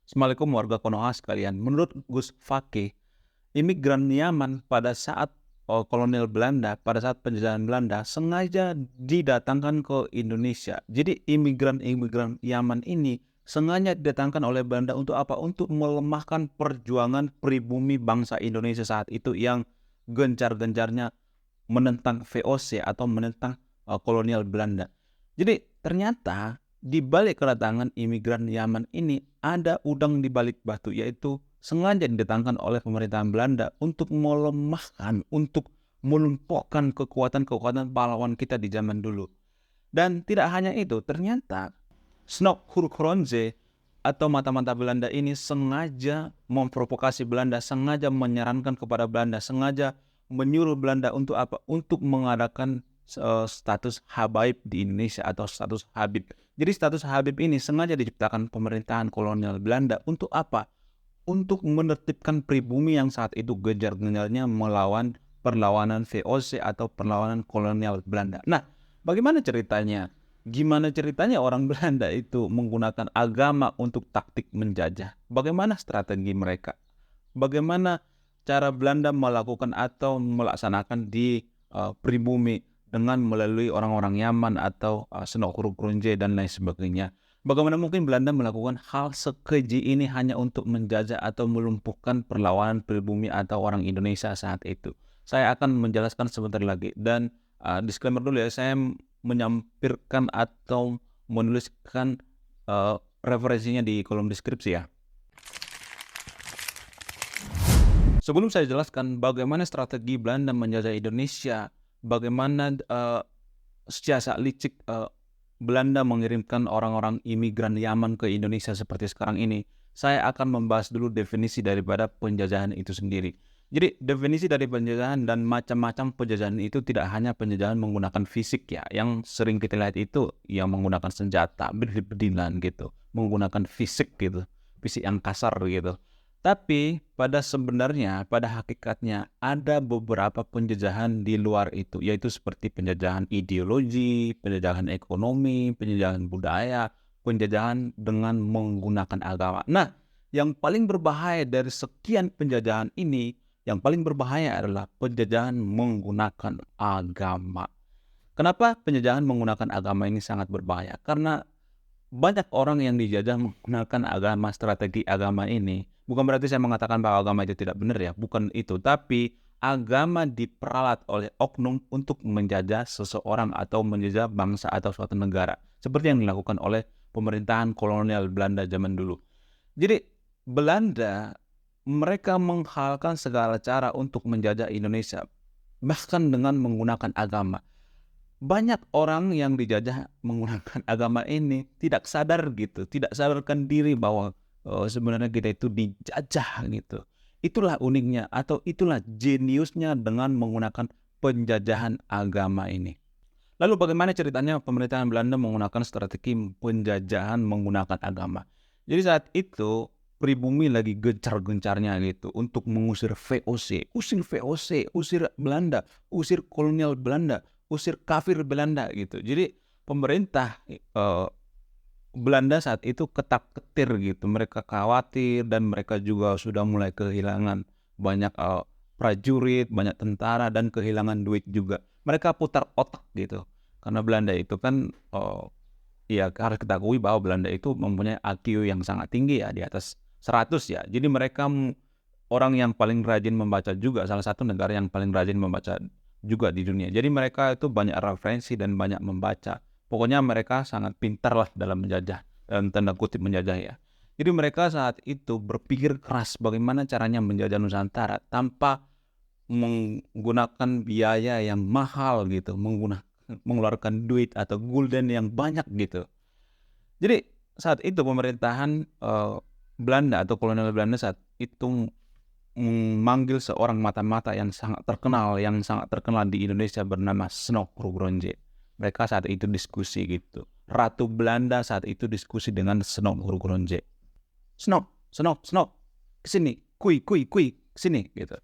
Assalamualaikum warga Konoha sekalian. Menurut Gus Fakih, imigran Yaman pada saat kolonial Belanda, pada saat penjajahan Belanda sengaja didatangkan ke Indonesia. Jadi imigran-imigran Yaman ini sengaja didatangkan oleh Belanda untuk apa? Untuk melemahkan perjuangan pribumi bangsa Indonesia saat itu yang gencar-gencarnya menentang VOC atau menentang kolonial Belanda. Jadi ternyata di balik kedatangan imigran Yaman ini ada udang di balik batu, yaitu sengaja didatangkan oleh pemerintahan Belanda untuk melemahkan, untuk melumpuhkan kekuatan-kekuatan pahlawan kita di zaman dulu. Dan tidak hanya itu, ternyata Snok Hurkronje atau mata-mata Belanda ini sengaja memprovokasi Belanda, sengaja menyarankan kepada Belanda, sengaja menyuruh Belanda untuk apa? Untuk mengadakan status Habaib di Indonesia atau status Habib. Jadi status Habib ini sengaja diciptakan pemerintahan kolonial Belanda untuk apa? Untuk menertibkan pribumi yang saat itu gencar-gencarnya melawan perlawanan VOC atau perlawanan kolonial Belanda. Nah, bagaimana ceritanya? Gimana ceritanya orang Belanda itu menggunakan agama untuk taktik menjajah? Bagaimana strategi mereka? Bagaimana cara Belanda melakukan atau melaksanakan di pribumi dengan melalui orang-orang Yaman atau Senok Hurkronje dan lain sebagainya? Bagaimana mungkin Belanda melakukan hal sekeji ini hanya untuk menjajah atau melumpuhkan perlawanan pribumi atau orang Indonesia saat itu? Saya akan menjelaskan sebentar lagi. Dan disclaimer dulu ya, saya menyampirkan atau menuliskan referensinya di kolom deskripsi ya. Sebelum saya jelaskan bagaimana strategi Belanda menjajah Indonesia, bagaimana secara licik Belanda mengirimkan orang-orang imigran Yaman ke Indonesia seperti sekarang ini, saya akan membahas dulu definisi daripada penjajahan itu sendiri. Jadi definisi dari penjajahan dan macam-macam penjajahan itu tidak hanya penjajahan menggunakan fisik ya, yang sering kita lihat itu yang menggunakan senjata, bedilan gitu, menggunakan fisik gitu, fisik yang kasar gitu. Tapi pada sebenarnya, pada hakikatnya ada beberapa penjajahan di luar itu, yaitu seperti penjajahan ideologi, penjajahan ekonomi, penjajahan budaya, penjajahan dengan menggunakan agama. Nah, yang paling berbahaya dari sekian penjajahan ini, yang paling berbahaya adalah penjajahan menggunakan agama. Kenapa penjajahan menggunakan agama ini sangat berbahaya? Karena banyak orang yang dijajah menggunakan agama, strategi agama ini. Bukan berarti saya mengatakan bahwa agama itu tidak benar ya, bukan itu. Tapi agama diperalat oleh oknum untuk menjajah seseorang atau menjajah bangsa atau suatu negara. Seperti yang dilakukan oleh pemerintahan kolonial Belanda zaman dulu. Jadi Belanda mereka menghalalkan segala cara untuk menjajah Indonesia, bahkan dengan menggunakan agama. Banyak orang yang dijajah menggunakan agama ini tidak sadar gitu, tidak sadarkan diri bahwa sebenarnya kita itu dijajah gitu. Itulah uniknya atau itulah jeniusnya dengan menggunakan penjajahan agama ini. Lalu bagaimana ceritanya pemerintahan Belanda menggunakan strategi penjajahan menggunakan agama? Jadi saat itu pribumi lagi gencar-gencarnya gitu untuk mengusir VOC, usir VOC, usir Belanda, usir kolonial Belanda, usir kafir Belanda gitu. Jadi pemerintah Belanda saat itu ketar-ketir gitu. Mereka khawatir dan mereka juga sudah mulai kehilangan banyak prajurit, banyak tentara dan kehilangan duit juga. Mereka putar otak gitu. Karena Belanda itu kan ya harus kita akui bahwa Belanda itu mempunyai IQ yang sangat tinggi ya, di atas 100 ya. Jadi mereka orang yang paling rajin membaca juga, salah satu negara yang paling rajin membaca juga di dunia. Jadi mereka itu banyak referensi dan banyak membaca. Pokoknya mereka sangat pintar lah dalam menjajah, dalam tanda kutip menjajah ya. Jadi mereka saat itu berpikir keras bagaimana caranya menjajah Nusantara tanpa menggunakan biaya yang mahal gitu, mengeluarkan duit atau gulden yang banyak gitu. Jadi saat itu pemerintahan Belanda atau kolonial Belanda saat itu memanggil seorang mata-mata yang sangat terkenal di Indonesia bernama Snok Hurkronje. Mereka saat itu diskusi gitu. Ratu Belanda saat itu diskusi dengan Snok Hurkronje. Snok, kesini, kui, kesini gitu.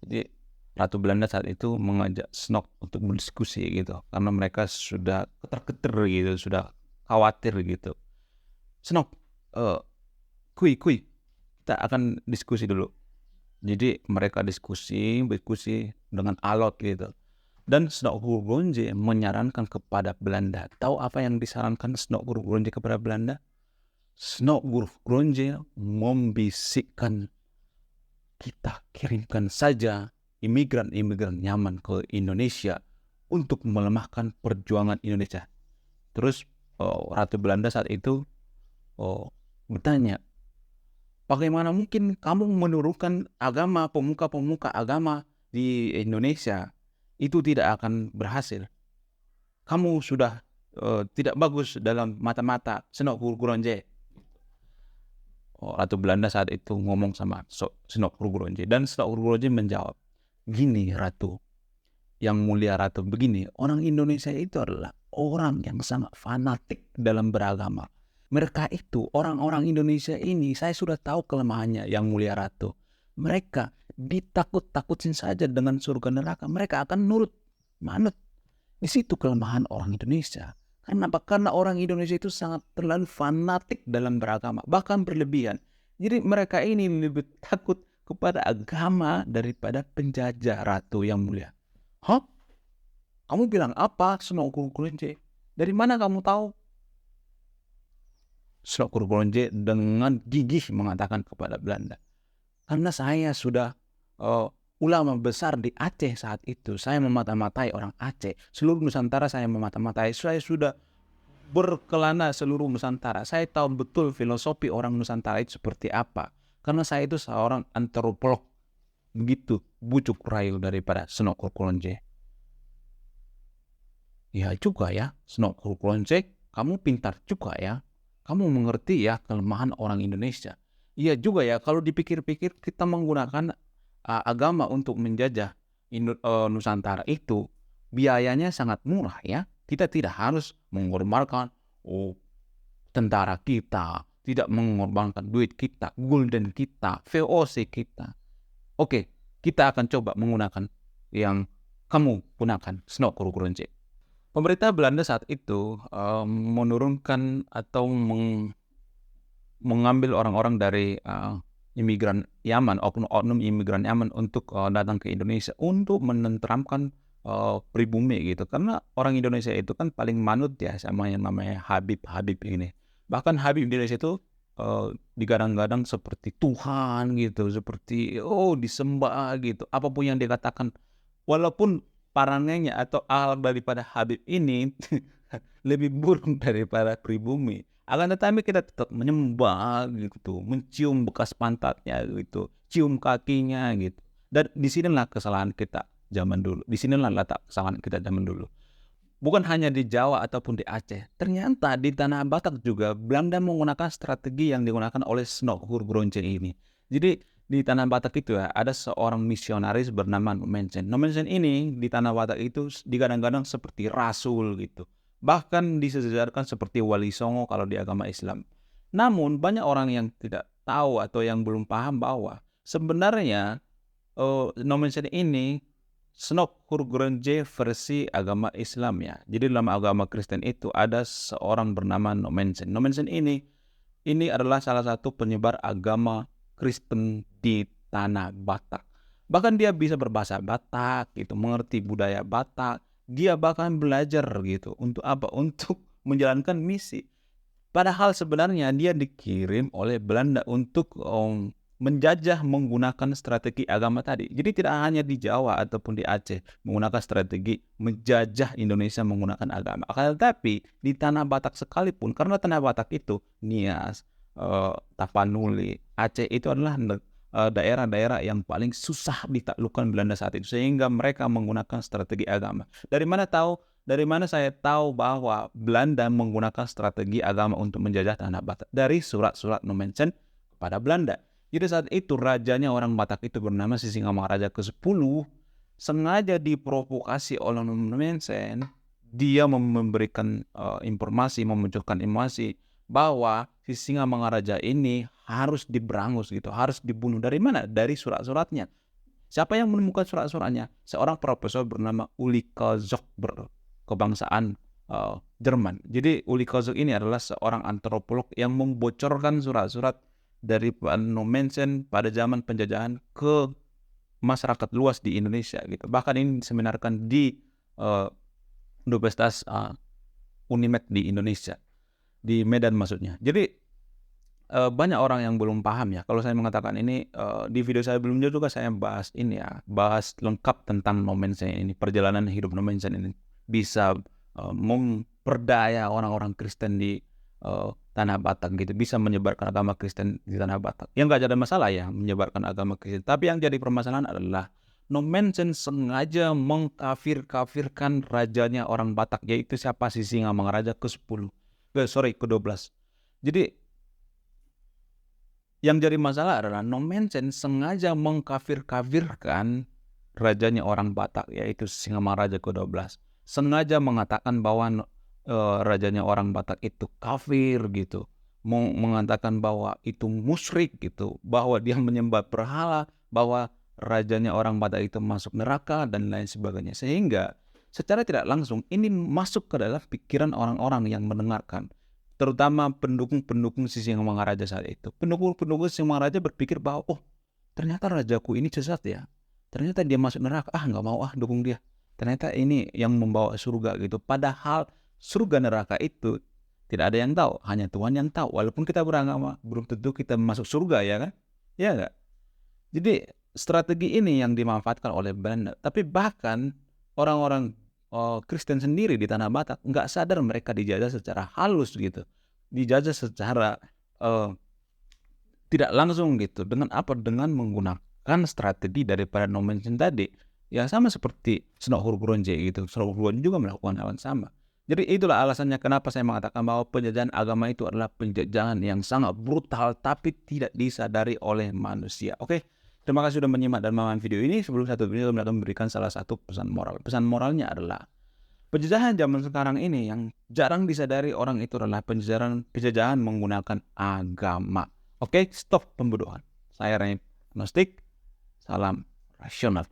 Jadi Ratu Belanda saat itu mengajak Snok untuk berdiskusi gitu, karena mereka sudah ketar-ketir gitu, sudah khawatir gitu. Snok, kui, kita akan diskusi dulu. Jadi mereka diskusi dengan alot gitu. Dan Snok Gurgronje menyarankan kepada Belanda. Tahu apa yang disarankan Snok Gurgronje kepada Belanda? Snok Gurgronje membisikkan, kita kirimkan saja imigran-imigran Yaman ke Indonesia untuk melemahkan perjuangan Indonesia. Terus Ratu Belanda saat itu bertanya, bagaimana mungkin kamu menurunkan agama, pemuka-pemuka agama di Indonesia? Itu tidak akan berhasil. Kamu sudah tidak bagus dalam mata-mata Snok Gurgronje. Ratu Belanda saat itu ngomong sama Snok Gurgronje, dan Snok Gurgronje menjawab, gini Ratu, yang mulia Ratu, begini, orang Indonesia itu adalah orang yang sangat fanatik dalam beragama. Mereka itu, orang-orang Indonesia ini, saya sudah tahu kelemahannya, yang mulia Ratu. Mereka ditakut-takutin saja dengan surga neraka, mereka akan nurut, manut. Di situ kelemahan orang Indonesia. Kenapa? Karena orang Indonesia itu sangat terlalu fanatik dalam beragama, bahkan berlebihan. Jadi mereka ini lebih takut kepada agama daripada penjajah, Ratu yang mulia. Hah? Kamu bilang apa, Snok Gurgronje? Dari mana kamu tahu? Snok Gurgronje dengan gigih mengatakan kepada Belanda, karena saya sudah ulama besar di Aceh saat itu. Saya memata-matai orang Aceh. Seluruh Nusantara saya memata-matai. Saya sudah berkelana seluruh Nusantara. Saya tahu betul filosofi orang Nusantara itu seperti apa. Karena saya itu seorang antropolog. Begitu bujuk rayu daripada Snok Gurgronje. Ya juga ya, Snok Gurgronje, kamu pintar juga ya. Kamu mengerti ya kelemahan orang Indonesia. Iya juga ya, kalau dipikir-pikir kita menggunakan agama untuk menjajah Nusantara itu biayanya sangat murah ya. Kita tidak harus mengorbankan tentara kita, tidak mengorbankan duit kita, gulden kita, VOC kita. Oke, kita akan coba menggunakan yang kamu gunakan, Snok Gurgronje. Pemerintah Belanda saat itu menurunkan atau mengambil orang-orang dari imigran Yaman, oknum imigran Yaman untuk datang ke Indonesia untuk menenteramkan pribumi gitu. Karena orang Indonesia itu kan paling manut ya sama yang namanya Habib ini. Bahkan Habib Indonesia itu digadang-gadang seperti Tuhan gitu, seperti disembah gitu. Apapun yang dikatakan, walaupun parangannya atau alat daripada Habib ini lebih buruk daripada pribumi, akan tetapi kita tetap menyembah gitu, mencium bekas pantatnya gitu, cium kakinya gitu. Dan disinilah kesalahan kita zaman dulu. Disinilah letak kesalahan kita zaman dulu. Bukan hanya di Jawa ataupun di Aceh. Ternyata di Tanah Batak juga Belanda menggunakan strategi yang digunakan oleh Snok Gurgronje ini. Jadi di Tanah Batak itu ya, ada seorang misionaris bernama Nommensen. Nommensen ini di Tanah Batak itu digadang-gadang seperti rasul gitu. Bahkan disejarahkan seperti Wali Songo kalau di agama Islam. Namun banyak orang yang tidak tahu atau yang belum paham bahwa sebenarnya Nommensen ini Snok Gurgronje versi agama Islam ya. Jadi dalam agama Kristen itu ada seorang bernama Nommensen. Nommensen ini adalah salah satu penyebar agama Kristen di Tanah Batak. Bahkan dia bisa berbahasa Batak gitu, mengerti budaya Batak. Dia bahkan belajar gitu. Untuk apa? Untuk menjalankan misi. Padahal sebenarnya dia dikirim oleh Belanda untuk menjajah menggunakan strategi agama tadi. Jadi tidak hanya di Jawa ataupun di Aceh menggunakan strategi menjajah Indonesia menggunakan agama. Akan tetapi di Tanah Batak sekalipun, karena Tanah Batak itu Nias, Tapanuli, Aceh itu adalah daerah-daerah yang paling susah ditaklukkan Belanda saat itu, sehingga mereka menggunakan strategi agama. Dari mana saya tahu bahwa Belanda menggunakan strategi agama untuk menjajah Tanah Batak? Dari surat-surat Nommensen kepada Belanda. Jadi saat itu rajanya orang Batak itu bernama Sisingamangaraja ke-10 sengaja diprovokasi oleh Nommensen. Dia memberikan informasi, memunculkan informasi bahwa Sisingamangaraja ini harus diberangus gitu, harus dibunuh. Dari mana? Dari surat-suratnya. Siapa yang menemukan surat-suratnya? Seorang profesor bernama Uli Kozok berkebangsaan Jerman. Jadi Uli Kozok ini adalah seorang antropolog yang membocorkan surat-surat dari nomensen pada zaman penjajahan ke masyarakat luas di Indonesia gitu. Bahkan ini diseminarkan di Universitas Unimed di Indonesia, di Medan maksudnya. Jadi banyak orang yang belum paham ya. Kalau saya mengatakan ini di video saya sebelumnya juga saya bahas ini ya, bahas lengkap tentang nomensen ini, perjalanan hidup nomensen ini bisa memperdaya orang-orang Kristen di Tanah Batak gitu, bisa menyebarkan agama Kristen di Tanah Batak. Yang nggak ada masalah ya menyebarkan agama Kristen. Tapi yang jadi permasalahan adalah nomensen sengaja mengkafir-kafirkan rajanya orang Batak, yaitu siapa sih Singamangaraja ke-10, ke-12. Jadi yang jadi masalah adalah nomensen sengaja mengkafir-kafirkan rajanya orang Batak, yaitu Singamangaraja ke-12. Sengaja mengatakan bahwa rajanya orang Batak itu kafir gitu, mengatakan bahwa itu musyrik gitu, bahwa dia menyembah berhala, bahwa rajanya orang Batak itu masuk neraka dan lain sebagainya. Sehingga secara tidak langsung ini masuk ke dalam pikiran orang-orang yang mendengarkan, terutama pendukung-pendukung si Singamangaraja saat itu. Pendukung-pendukung Singamangaraja berpikir bahwa oh, ternyata rajaku ini sesat ya, ternyata dia masuk neraka, nggak mau dukung dia, ternyata ini yang membawa surga gitu. Padahal surga neraka itu tidak ada yang tahu, hanya Tuhan yang tahu. Walaupun kita beragama, belum tentu kita masuk surga, ya kan? Ya nggak? Jadi strategi ini yang dimanfaatkan oleh Belanda. Tapi bahkan orang-orang Kristen sendiri di Tanah Batak nggak sadar mereka dijajah secara halus gitu, dijajah secara tidak langsung gitu. Dengan apa? Dengan menggunakan strategi daripada nomensen tadi. Ya sama seperti Senok Hurguronje gitu. Senok Hurguronje juga melakukan hal yang sama. Jadi itulah alasannya kenapa saya mengatakan bahwa penjajahan agama itu adalah penjajahan yang sangat brutal tapi tidak disadari oleh manusia. Oke, terima kasih sudah menyimak dan memahami video ini. Sebelum satu video, saya akan memberikan salah satu pesan moral. Pesan moralnya adalah penjajahan zaman sekarang ini yang jarang disadari orang itu adalah penjajahan menggunakan agama. Oke, stop pembodohan. Saya Reni Agnostik. Salam rasional.